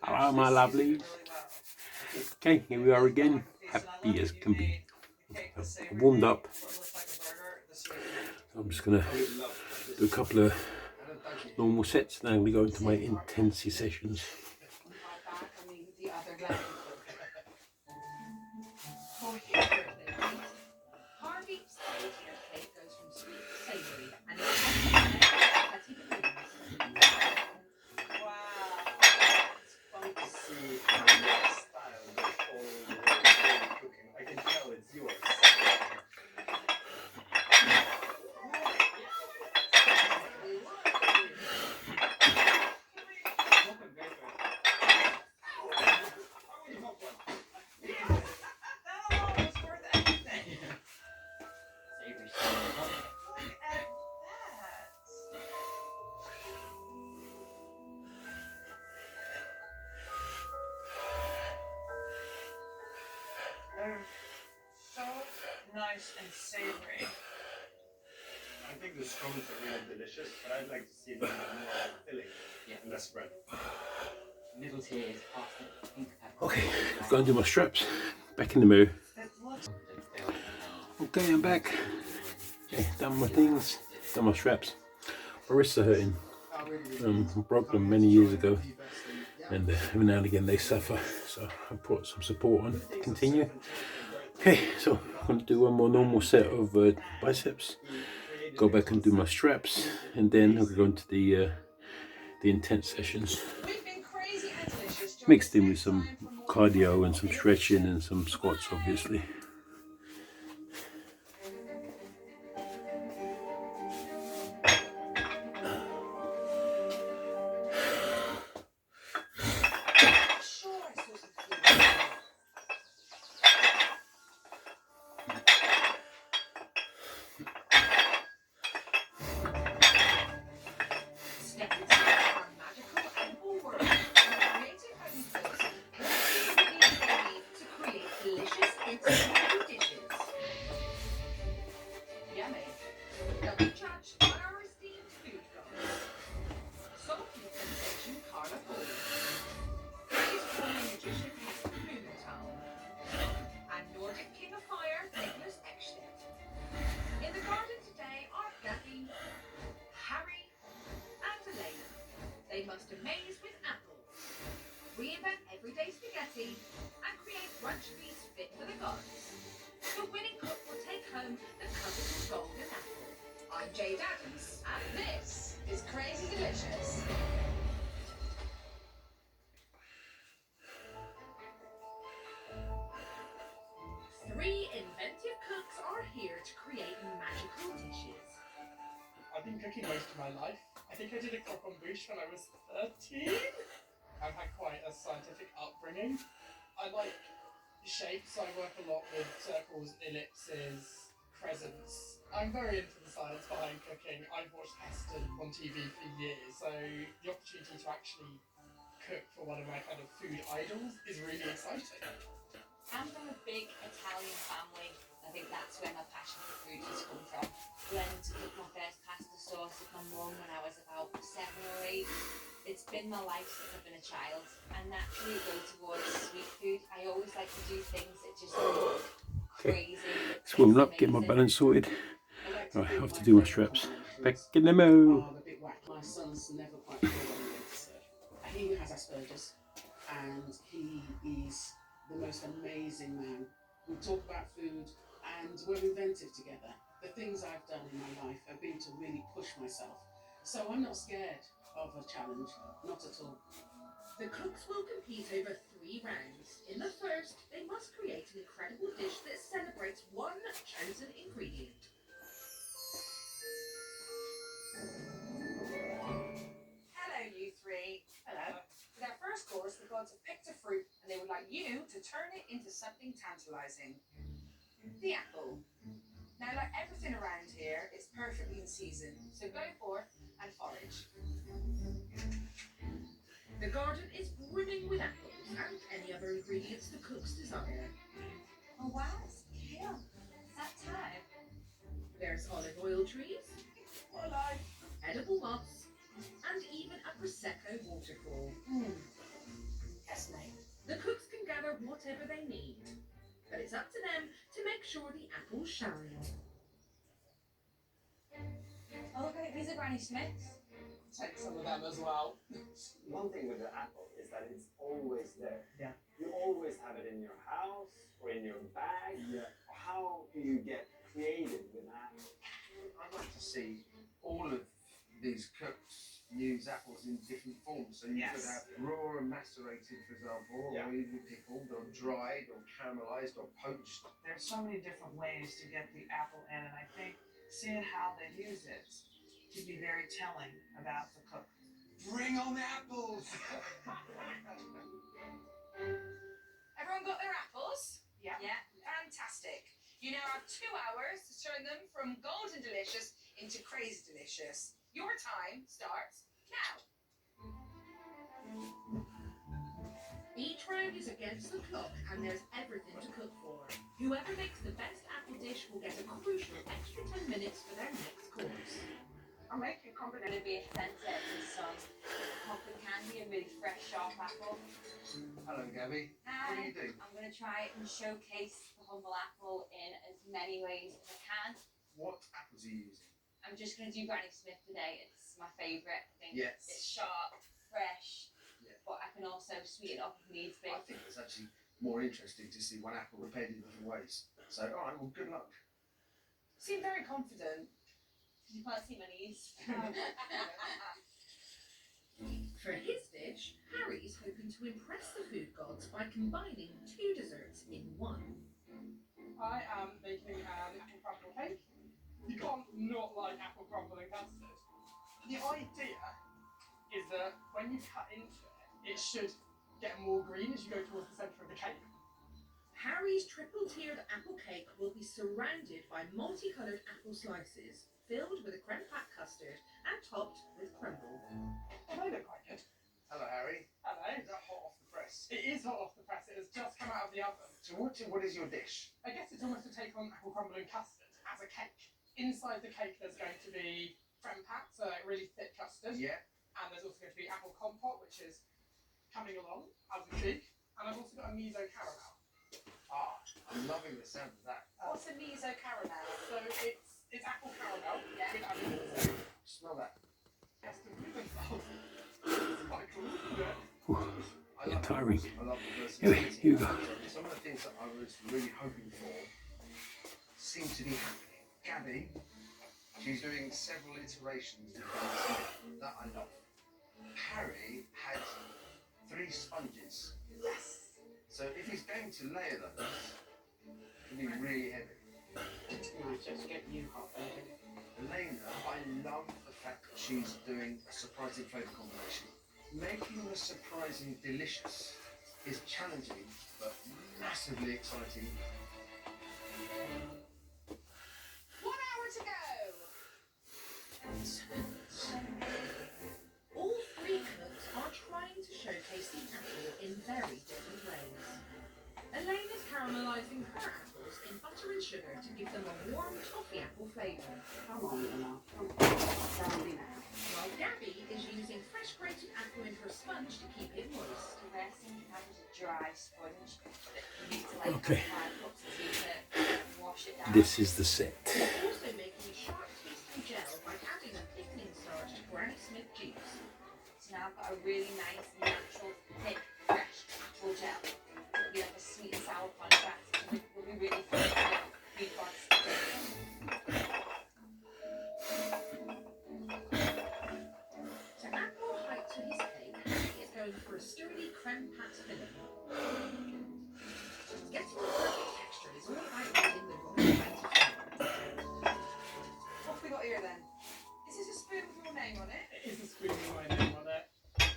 Hello, my lovelies. Okay, here we are again, happy as can be. I've warmed up, so I'm just gonna do a couple of normal sets. Now I'm gonna go into my intensity sessions. So nice and savory. I think the scones are really delicious, but I'd like to see them more filling and less bread. Middle tier is parsnip, pink pepper. Okay, go and do my straps. Back in the mood. Okay, I'm back. Okay, done my things, done my straps. My wrists are hurting. I broke them many years ago, and every now and again they suffer. So I put some support on to continue. Okay, so I'm going to do one more normal set of biceps. Go back and do my straps, and then I'll go into the intense sessions, mixed in with some cardio and some stretching and some squats, obviously. They must amaze with apples, reinvent everyday spaghetti, and create brunch feasts fit for the gods. The winning cook will take home the coveted golden apple. I'm Jade Adams, and this is Crazy Delicious. 3 inventive cooks are here to create magical dishes. I've been cooking most of my life. I think I did a croque bouche when I was 13. I've had quite a scientific upbringing. I like shapes, so I work a lot with circles, ellipses, crescents. I'm very into the science behind cooking. I've watched Heston on TV for years, so the opportunity to actually cook for one of my kind of food idols is really exciting. I'm from a big Italian family. I think that's where my passion for food has come from. Learning to cook my first pasta sauce with my mum when I was about 7 or 8. It's been my life since I've been a child. And naturally go towards sweet food. I always like to do things that just look crazy. It's warming up, get my balance sorted. Right, I have to do my straps. Back in the mo. My son's never quite sure what I'm going to say. He has Asperger's, and he is the most amazing man. We talk about food, and we're inventive together. The things I've done in my life have been to really push myself. So I'm not scared of a challenge, not at all. The cooks will compete over 3 rounds. In the first, they must create an incredible dish that celebrates one chosen ingredient. Hello, you 3. Hello. For their first course, the gods have picked a fruit, and they would like you to turn it into something tantalizing. The apple. Now, like everything around here, it's perfectly in season, so go forth and forage. The garden is brimming with apples and any other ingredients the cooks desire. Oh wow, it's cute. Is that time? There's olive oil trees, edible moss, and even a Prosecco waterfall. The cooks can gather whatever they need, but it's up to them to make sure the apples shine. Oh look, I think these are Granny Smiths. Take some of them as well. One thing with the apple is that it's always there. Yeah. You always have it in your house or in your bag. Yeah. How do you get creative with that? I'd like to see all of these cooks use apples in different forms. So you could have raw and macerated, for example, Yeah. or even pickled, or dried, or caramelized, or poached. There's so many different ways to get the apple in, and I think seeing how they use it can be very telling about the cook. Bring on the apples! Everyone got their apples? Yeah. Fantastic. You now have 2 hours to turn them from golden delicious into crazy delicious. Your time starts now. Each round is against the clock and there's everything to cook for. Whoever makes the best apple dish will get a crucial extra 10 minutes for their next course. I'll make a I'm combination. gonna be authentic with some cotton candy and really fresh sharp apple. Hello, Gabby. What do you do? I'm gonna try and showcase the humble apple in as many ways as I can. What apples are you using? I'm just gonna do Granny Smith today. It's my favourite. I think Yes. it's sharp, fresh, Yeah. but I can also sweeten it up if needs be. I think it's actually more interesting to see one apple prepared in different ways. So, all right, well, good luck. Seem very confident. You can't see my knees. For his dish, Harry's hoping to impress the food gods by combining 2 desserts in one. I am making an apple crumble cake. You can't not like apple crumble and custard. The idea is that when you cut into it, it should get more green as you go towards the centre of the cake. Harry's triple-tiered apple cake will be surrounded by multicoloured apple slices, filled with a creme pat custard and topped with crumble. Oh, they look quite good. Hello, Harry. Hello. Is that hot off the press? It is hot off the press. It has just come out of the oven. So, what is your dish? I guess it's almost to take on apple crumble and custard as a cake. Inside the cake, there's going to be creme pat, so like really thick custard. Yeah. And there's also going to be apple compote, which is coming along as we speak. And I've also got a miso caramel. Ah, I'm loving the sound of that. What's a miso caramel? So it's apple caramel Yeah. with added miso. Smell that. Custard with themselves. It's quite cool, isn't it? I Yeah, love tiring. I love the Here versatility. you go. Some of the things that I was really hoping for seem to be happening. Gabby, she's doing several iterations of Granny Smith. That I love. Harry had 3 sponges. Yes. So if he's going to layer those, it'll be really heavy. Might just get you hot, baby. Elena, I love the fact that she's doing a surprising flavour combination. Making the surprising delicious is challenging, but massively exciting. 1 hour to go. All 3 cooks are trying to showcase the apple in very different ways. Elena's caramelising her apples in butter and sugar to give them a warm toffee apple flavour, Come on, Emma. Come on. Tell me now. while Gabby is using fresh grated apple in her sponge to keep it moist. The rest you have is a dry sponge that you need to like Okay. have 5 cups of tea to wash it down. This is the set. She's also making a sharp tasting gel by adding a thickening starch to Granny Smith juice. So now I've got a really nice, natural, thick, fresh apple gel. It'll be like a sweet and sour contrast. It'll be really fun for the food gods to do. To add more height to his cake, he is going for a sturdy creme pat filling. Getting the perfect texture is all about using the wrong amount of flour. What have we got here then? Is this a spoon with your name on it? It is a spoon with my name on it.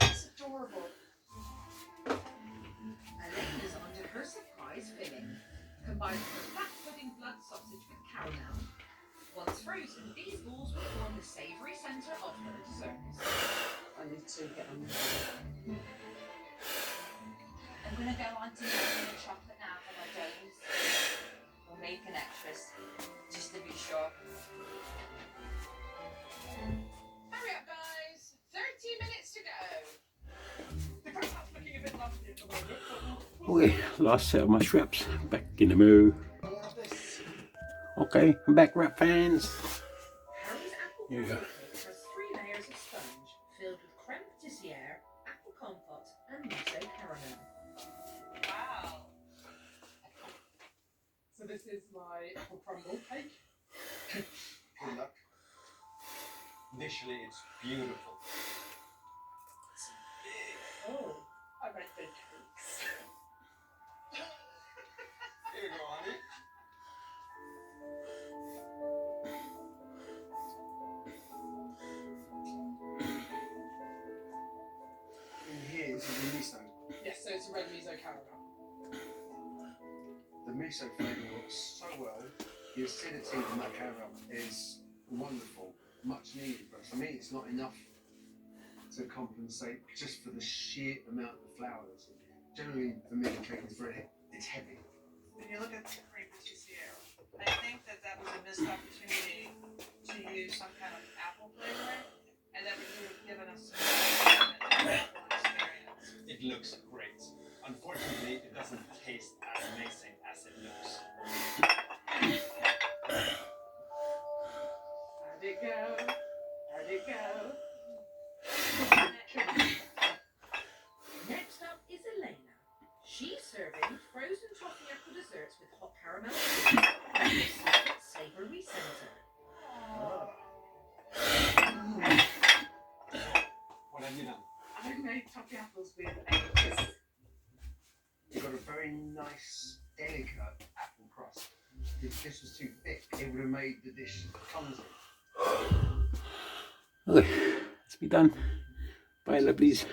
It's adorable. Elena's onto her surprise filling, combining her flat pudding blood sausage with caramel. Once frozen, these balls will form the savoury centre of her dessert. I need to get on with I'm gonna go on to making the chocolate now for my domes. We'll make an extras, just to be sure. Hurry up, guys. 30 minutes to go. The creme pat's looking a bit lumpy at the moment, but Okay, last set of my straps back in the mirror. Okay, I'm back, rap fans. Harry's apple Here you go. cake has 3 layers of sponge filled with creme patissiere, apple compote, and miso caramel. Wow. So this is my apple crumble cake. Good luck. Initially, it's beautiful. It's big. Oh, I make big cakes. Here you go, honey. In here, this is the miso. Yes, so it's red miso caramel. The miso flavour works so well. The acidity in that caramel is wonderful, much needed. But for me, it's not enough to compensate just for the sheer amount of flowers. Generally, for me, the cake is it's heavy. When you look at the cream patissiere, I think that was a missed opportunity to use some kind of apple flavoring, and that would have given us some apple experience. It looks great. Unfortunately, it doesn't taste as amazing as it looks. How'd it go? How'd it go? Next up is Elena. She's serving frozen toffee apple desserts with hot caramel cheese and a secret savoury centre. What have you done? I made toffee apples with a twist. You've got a very nice, delicate apple crust. If this was too thick, it would have made the dish clumsy. Okay, let's be done. Bye, lovelies.